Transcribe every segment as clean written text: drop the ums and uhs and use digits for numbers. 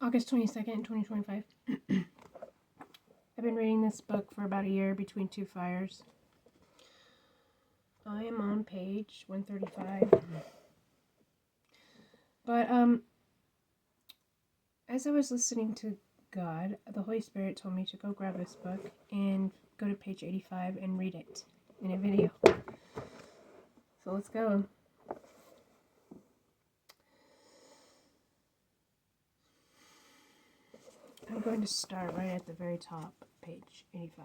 August 22nd, 2025. I've been reading this book for about a year, Between Two Fires. I am on page 135. But, as I was listening to God, the Holy Spirit told me to go grab this book and go to page 85 and read it in a video. So let's go. I'm going to start right at the very top, page 85.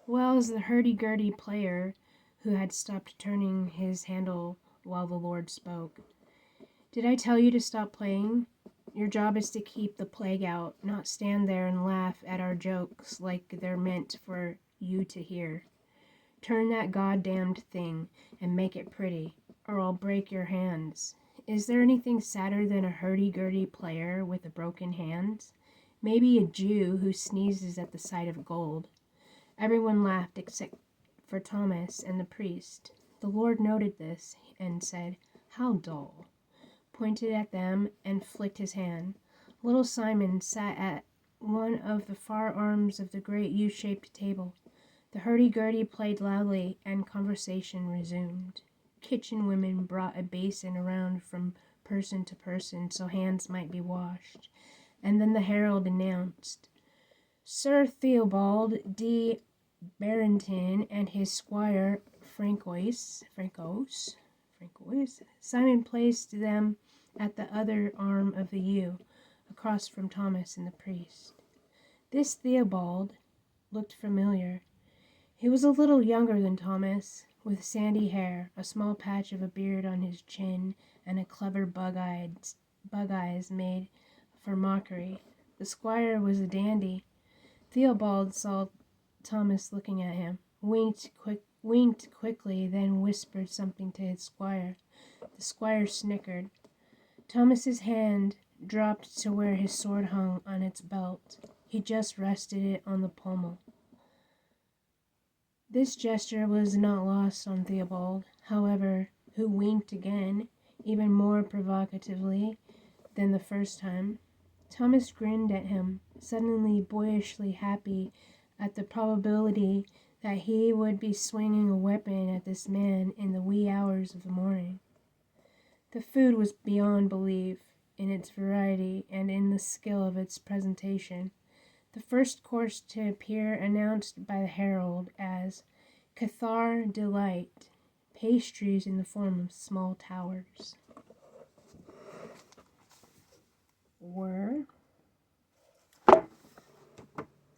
Wells, the hurdy-gurdy player who had stopped turning his handle while the Lord spoke. Did I tell you to stop playing? Your job is to keep the plague out, not stand there and laugh at our jokes like they're meant for you to hear. Turn that goddamned thing and make it pretty, or I'll break your hands. Is there anything sadder than a hurdy-gurdy player with a broken hand? Maybe a Jew who sneezes at the sight of gold. Everyone laughed except for Thomas and the priest. The Lord noted this and said, "How dull," pointed at them and flicked his hand. Little Simon sat at one of the far arms of the great U-shaped table. The hurdy-gurdy played loudly, and conversation resumed. Kitchen women brought a basin around from person to person so hands might be washed, and then the herald announced, Sir Theobald de Barrington and his squire Francos. Simon placed them at the other arm of the U, across from Thomas and the priest. This Theobald looked familiar. He was a little younger than Thomas, with sandy hair, a small patch of a beard on his chin, and a clever bug eyes made for mockery. The squire was a dandy. Theobald saw Thomas looking at him, winked quickly, then whispered something to his squire. The squire snickered. Thomas's hand dropped to where his sword hung on its belt. He just rested it on the pommel. This gesture was not lost on Theobald, however, who winked again, even more provocatively than the first time. Thomas grinned at him, suddenly boyishly happy at the probability that he would be swinging a weapon at this man in the wee hours of the morning. The food was beyond belief in its variety and in the skill of its presentation. The first course to appear announced by the herald as Cathar Delight, pastries in the form of small towers.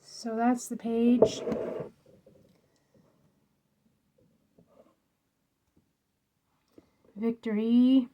So that's the page. Victory.